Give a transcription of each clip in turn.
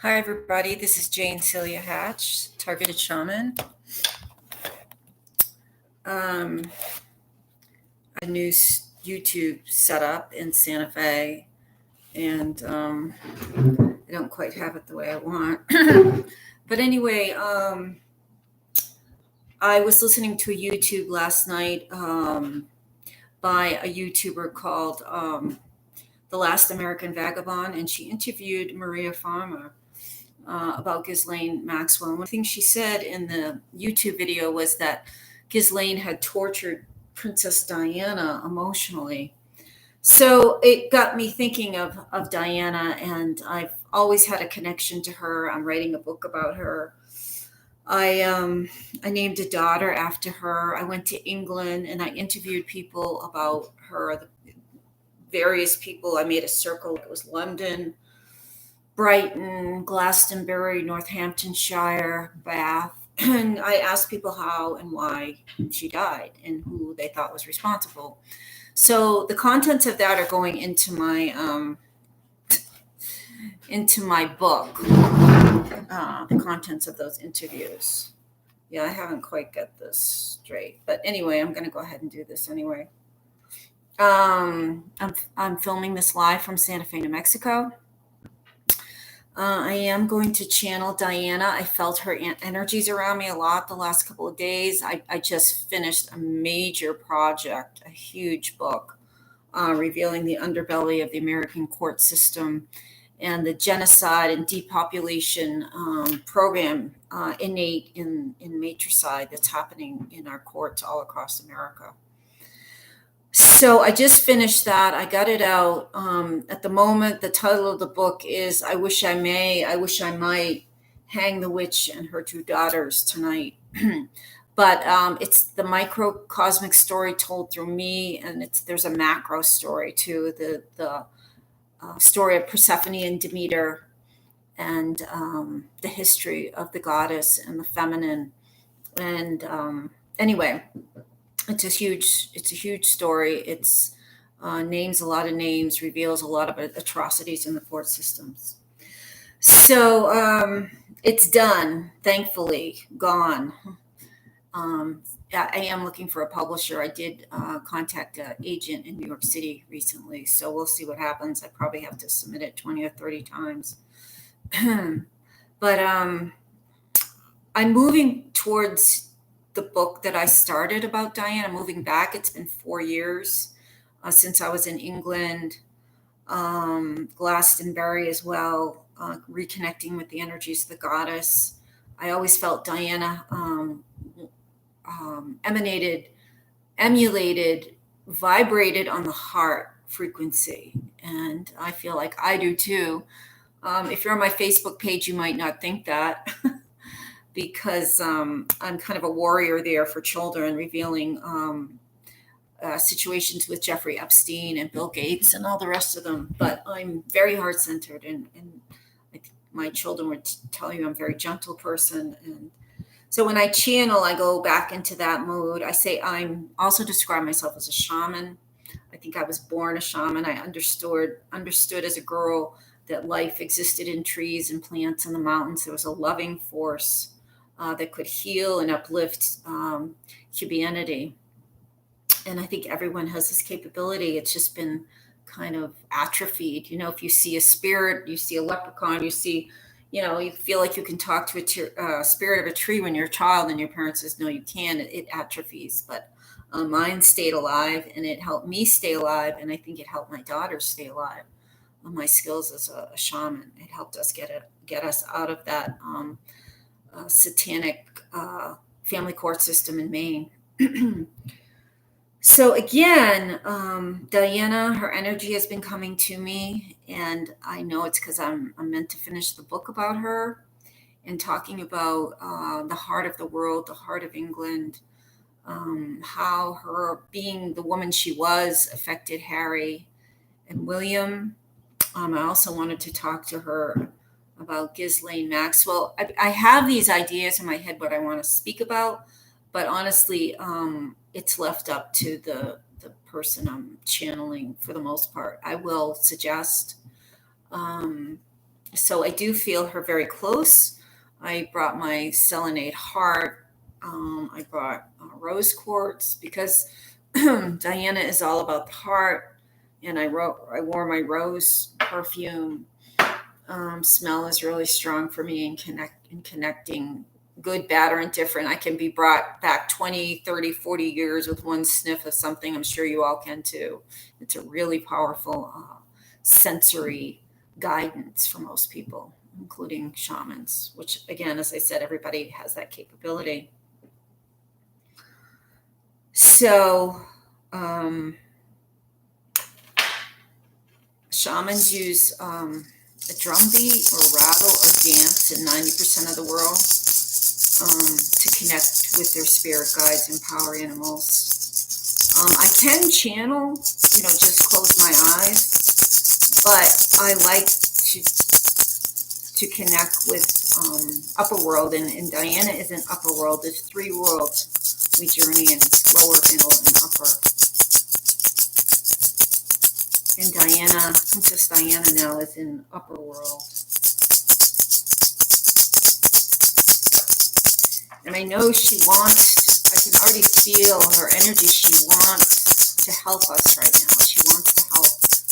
Hi, everybody. This is Jane Celia Hatch, Targeted Shaman. A new YouTube setup in Santa Fe, and I don't quite have it the way I want. But anyway, I was listening to a YouTube last night by a YouTuber called The Last American Vagabond, and she interviewed Maria Farmer about Ghislaine Maxwell. And one thing she said in the YouTube video was that Ghislaine had tortured Princess Diana emotionally. So it got me thinking of Diana, and I've always had a connection to her. I'm writing a book about her. I named a daughter after her. I went to England and I interviewed people about her, the various people. I made a circle. It was London, Brighton, Glastonbury, Northamptonshire, Bath. And I asked people how and why she died and who they thought was responsible. So the contents of that are going into my book. The contents of those interviews. Yeah, I haven't quite got this straight, but anyway, I'm going to go ahead and do this anyway. I'm filming this live from Santa Fe, New Mexico. I am going to channel Diana. I felt her energies around me a lot the last couple of days. I just finished a major project, a huge book, revealing the underbelly of the American court system and the genocide and depopulation program innate in matricide that's happening in our courts all across America. So I just finished that. I got it out. At the moment, the title of the book is I Wish I Might Hang the Witch and Her Two Daughters Tonight. But it's the microcosmic story told through me, and there's a macro story too, the story of Persephone and Demeter, and the history of the goddess and the feminine. And anyway, it's a huge story. It's names a lot of names, reveals a lot of atrocities in the court systems. So it's done, thankfully, gone. I am looking for a publisher. I did contact an agent in New York City recently, so we'll see what happens. I probably have to submit it 20 or 30 times. But I'm moving towards the book that I started about Diana. Moving back. It's been 4 years since I was in England, Glastonbury as well, reconnecting with the energies of the goddess. I always felt Diana emulated, vibrated on the heart frequency. And I feel like I do too. If you're on my Facebook page, you might not think that because I'm kind of a warrior there for children, revealing situations with Jeffrey Epstein and Bill Gates and all the rest of them. But I'm very heart-centered, and I think my children would tell you I'm a very gentle person. And so when I channel, I go back into that mood. I say I'm also describe myself as a shaman. I think I was born a shaman. I understood as a girl that life existed in trees and plants and the mountains. There was a loving force that could heal and uplift humanity. And I think everyone has this capability. It's just been kind of atrophied. You know, if you see a spirit, you see a leprechaun, you feel like you can talk to a spirit of a tree when you're a child and your parent says, no, you can't. It atrophies. But mine stayed alive, and it helped me stay alive. And I think it helped my daughters stay alive. My skills as a shaman, it helped us get us out of that satanic family court system in Maine. So again, Diana, her energy has been coming to me, and I know it's because I'm meant to finish the book about her and talking about the heart of the world, the heart of England, how her being the woman she was affected Harry and William. I also wanted to talk to her about Ghislaine Maxwell. I have these ideas in my head what I want to speak about, but honestly, it's left up to the person I'm channeling for the most part. I will suggest So I do feel her very close. I brought my selenite heart. I brought rose quartz because Diana is all about the heart. And I wore my rose perfume. Smell is really strong for me in connecting, good, bad, or indifferent. I can be brought back 20, 30, 40 years with one sniff of something. I'm sure you all can too. It's a really powerful sensory guidance for most people, including shamans, which, again, as I said, everybody has that capability. So shamans use a drum beat or rattle or dance in 90% of the world to connect with their spirit guides and power animals. I can channel, just close my eyes, but I like to connect with upper world, and Diana is in upper world. There's 3 worlds we journey in: lower, middle, and upper. And Diana, Princess Diana now is in upper world. And I know she wants, I can already feel her energy. She wants to help us right now. She wants to help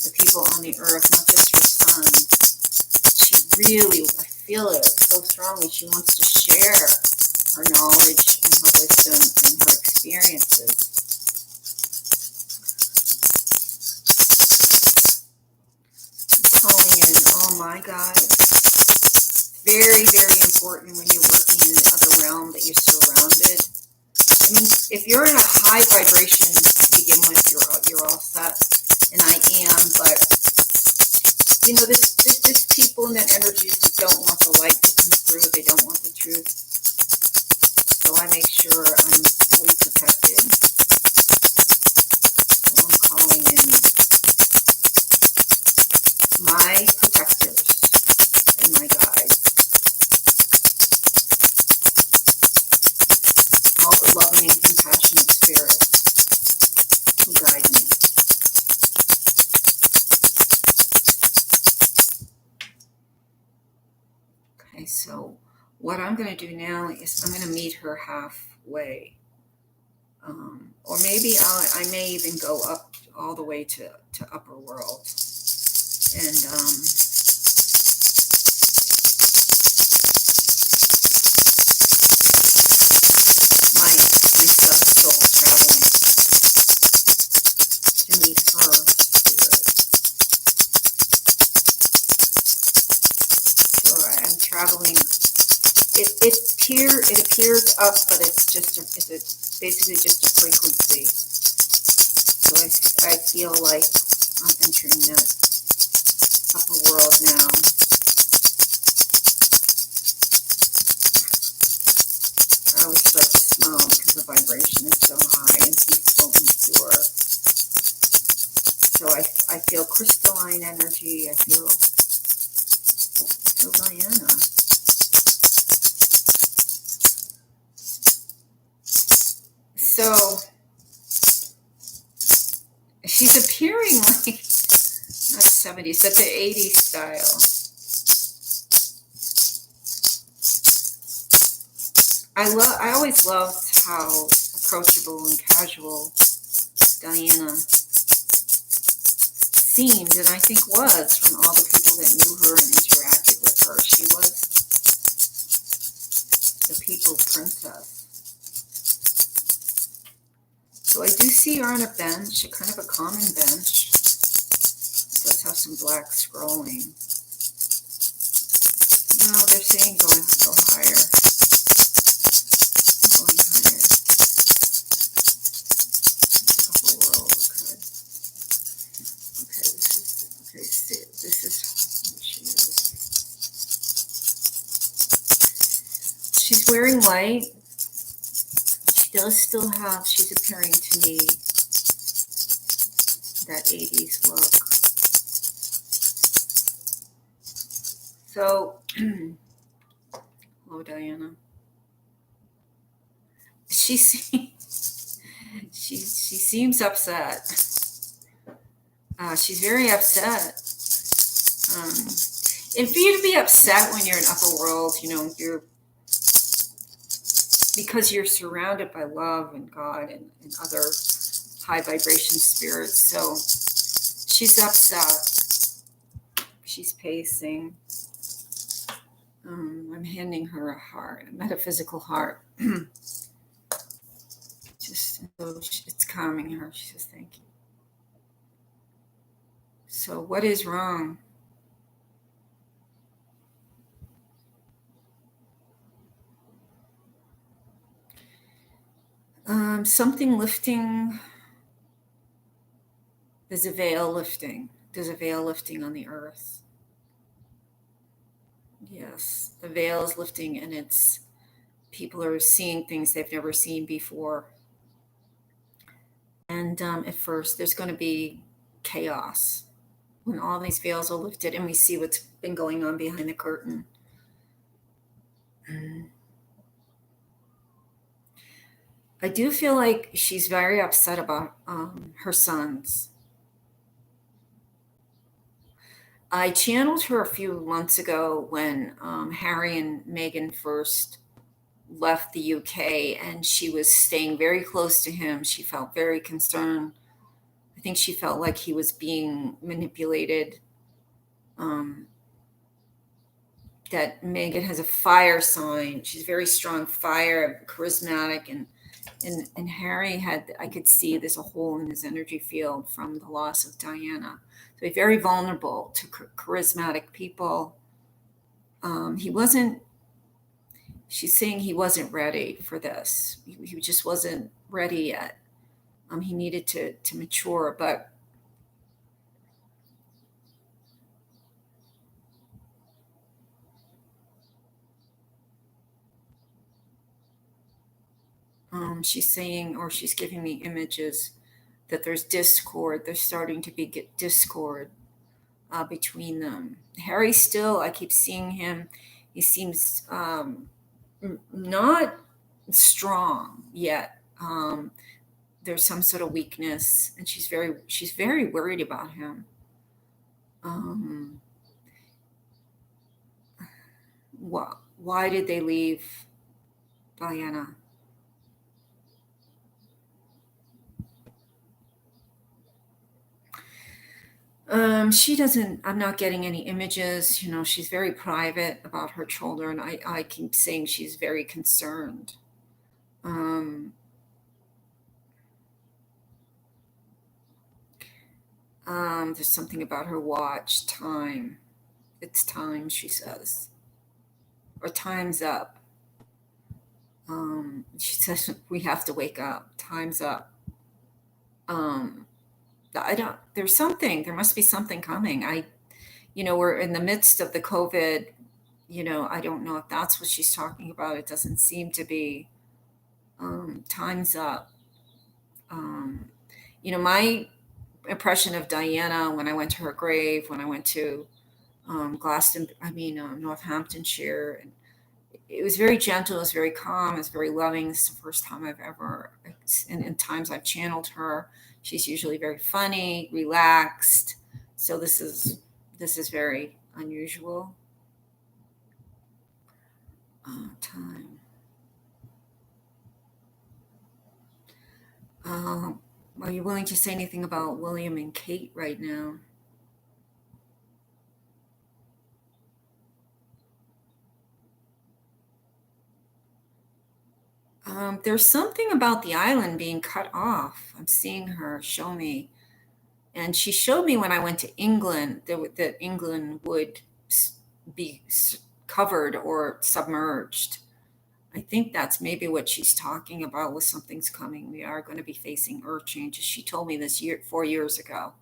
the people on the earth, not just her son. She really, I feel it so strongly. She wants to share her knowledge and her wisdom and her experiences. Calling in all my guides. Very, very important when you're working in the other realm that you're surrounded. I mean, if you're in a high vibration to begin with, you're all set, and I am. But there's people in that energy that don't want the light to come through. They don't want the truth. So I make sure I'm fully protected. So I'm calling in my protectors and my guides. All the loving and compassionate spirits who guide me. Okay, so what I'm going to do now is I'm going to meet her halfway. Or maybe I may even go up all the way to upper world. And my soul traveling to meet her spirit. So I'm traveling. It appears up, but it's basically just a frequency. So I feel like I'm entering that upper world now. I always start to smile because the vibration is so high and peaceful and pure. So I feel crystalline energy. I feel Diana. So she's appearing like not 70s, but the 80s style. I always loved how approachable and casual Diana seemed, and I think was, from all the people that knew her and interacted with her. She was the people's princess. So I do see her on a bench, a kind of a common bench. It does have some black scrolling. No, they're saying go higher. Going higher. The whole world, okay. This is who she is. She's wearing white. She's appearing to me that 80s look. So, hello, Diana. She seems upset. She's very upset. And for you to be upset when you're in upper world, because you're surrounded by love and God and other high vibration spirits. So she's upset. She's pacing. I'm handing her a heart, a metaphysical heart. Just so it's calming her. She says, thank you. So what is wrong? Something lifting. There's a veil lifting. There's a veil lifting on the earth. Yes, the veil is lifting, and it's people are seeing things they've never seen before. And at first, there's going to be chaos when all these veils are lifted and we see what's been going on behind the curtain. I do feel like she's very upset about her sons. I channeled her a few months ago when Harry and Meghan first left the UK, and she was staying very close to him. She felt very concerned. I think she felt like he was being manipulated. That Meghan has a fire sign. She's very strong fire, charismatic, and Harry had, I could see there's a hole in his energy field from the loss of Diana. So he's very vulnerable to charismatic people. He wasn't, she's saying he wasn't ready for this. He just wasn't ready yet. He needed to mature, but she's saying, or she's giving me images that there's discord. There's starting to be discord between them. Harry still, I keep seeing him. He seems not strong yet. There's some sort of weakness, and she's very worried about him. Why did they leave Diana? She doesn't, I'm not getting any images. She's very private about her children. I keep saying she's very concerned. There's something about her watch, time. It's time, she says. Or time's up. She says, we have to wake up. Time's up. There must be something coming. We're in the midst of the COVID, I don't know if that's what she's talking about. It doesn't seem to be. Time's up. My impression of Diana when I went to her grave, when I went to Northamptonshire, and it was very gentle, it was very calm, it was very loving. This is the first time I've ever, and in times I've channeled her. She's usually very funny, relaxed. So this is very unusual. Time. Are you willing to say anything about William and Kate right now? There's something about the island being cut off. I'm seeing her show me. And she showed me when I went to England that England would be covered or submerged. I think that's maybe what she's talking about with something's coming. We are going to be facing earth changes. She told me this 4 years ago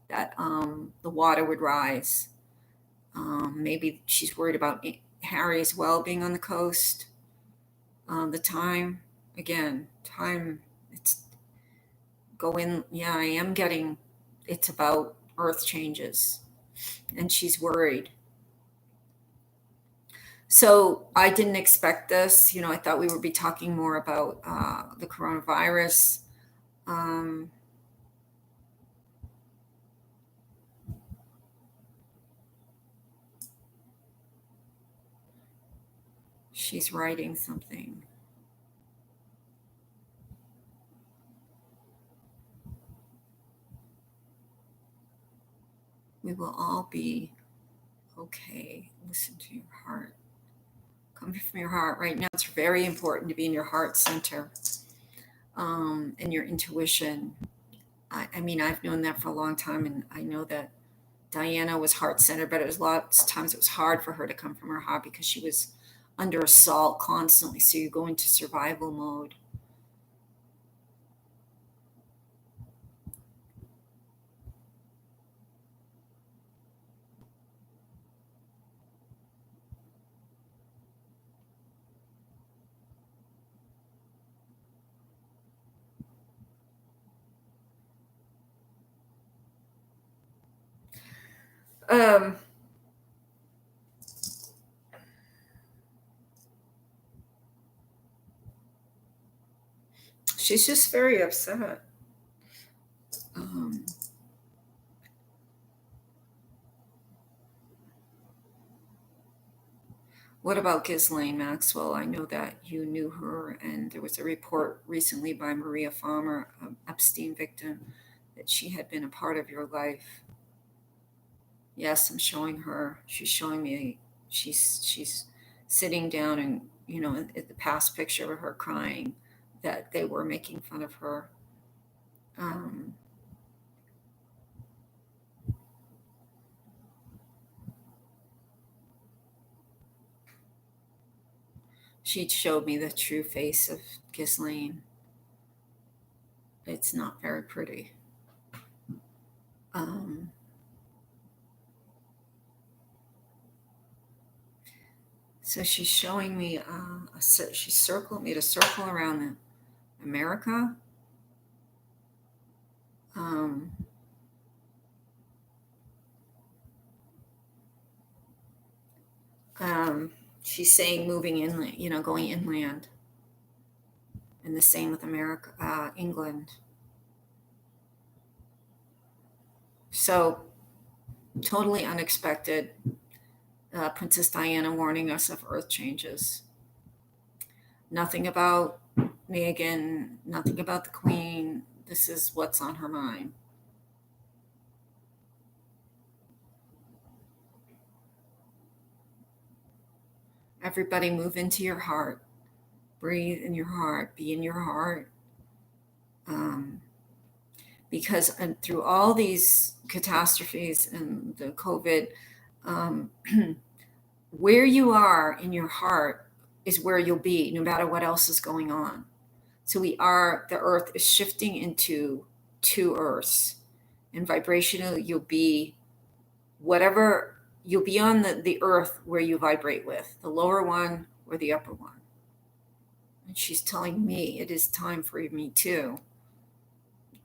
that the water would rise. Maybe she's worried about Harry as well being on the coast. The time, it's going. Yeah, I am getting, it's about earth changes, and she's worried. So I didn't expect this. I thought we would be talking more about the coronavirus. She's writing something. We will all be okay. Listen to your heart. Come from your heart. Right now, it's very important to be in your heart center, and your intuition. I mean, I've known that for a long time, and I know that Diana was heart centered, but it was lots of times it was hard for her to come from her heart because she was under assault constantly. So you go into survival mode. She's just very upset. What about Ghislaine Maxwell? I know that you knew her, and there was a report recently by Maria Farmer, an Epstein victim, that she had been a part of your life. Yes, I'm showing her. She's showing me. She's sitting down, and at the past picture of her crying, that they were making fun of her. She showed me the true face of Ghislaine. It's not very pretty. So she's showing me, she circled me to circle around America. She's saying moving inland, going inland. And the same with America, England. So totally unexpected. Princess Diana warning us of earth changes. Nothing about Meghan, nothing about the Queen. This is what's on her mind. Everybody move into your heart. Breathe in your heart. Be in your heart. Because through all these catastrophes and the COVID, where you are in your heart is where you'll be, no matter what else is going on. So the earth is shifting into two earths. And vibrational, you'll be on the earth where you vibrate with, the lower one or the upper one. And she's telling me it is time for me to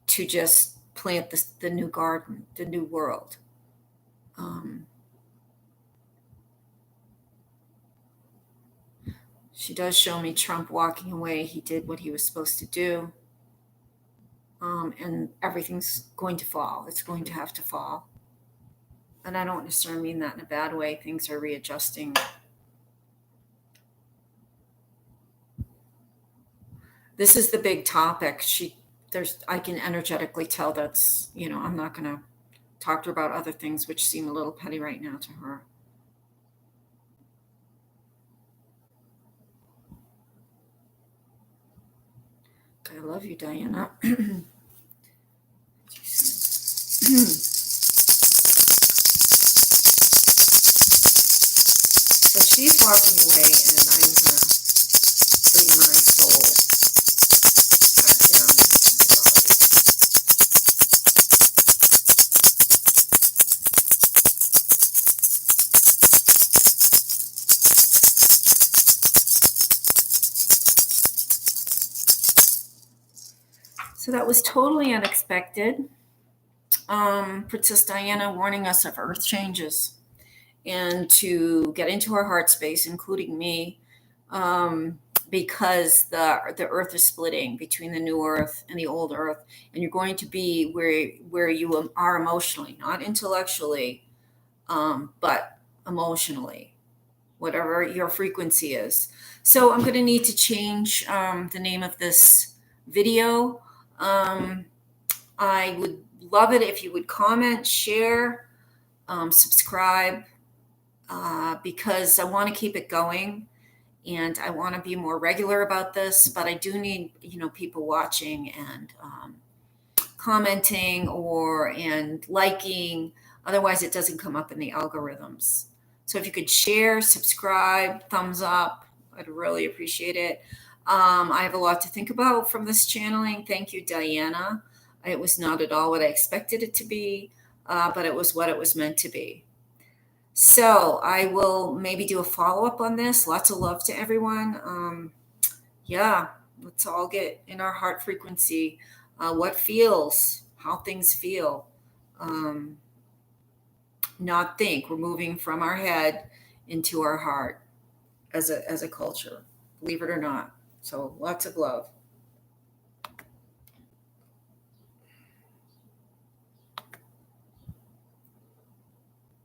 just plant the new garden, the new world. She does show me Trump walking away. He did what he was supposed to do. And everything's going to fall. It's going to have to fall. And I don't necessarily mean that in a bad way. Things are readjusting. This is the big topic. I can energetically tell that's, I'm not going to talk to her about other things which seem a little petty right now to her. I love you, Diana. So she's walking away, and I'm going to bring my soul back down to my body. So that was totally unexpected. Princess Diana warning us of earth changes and to get into our heart space, including me, because the earth is splitting between the new earth and the old earth, and you're going to be where you are emotionally, not intellectually, but emotionally, whatever your frequency is. So I'm going to need to change the name of this video. I would love it if you would comment, share, subscribe, because I want to keep it going and I want to be more regular about this, but I do need, people watching and commenting and liking. Otherwise, it doesn't come up in the algorithms. So if you could share, subscribe, thumbs up, I'd really appreciate it. I have a lot to think about from this channeling. Thank you, Diana. It was not at all what I expected it to be, but it was what it was meant to be. So I will maybe do a follow-up on this. Lots of love to everyone. Let's all get in our heart frequency. What feels, how things feel. Not think. We're moving from our head into our heart as a culture, believe it or not. So lots of love.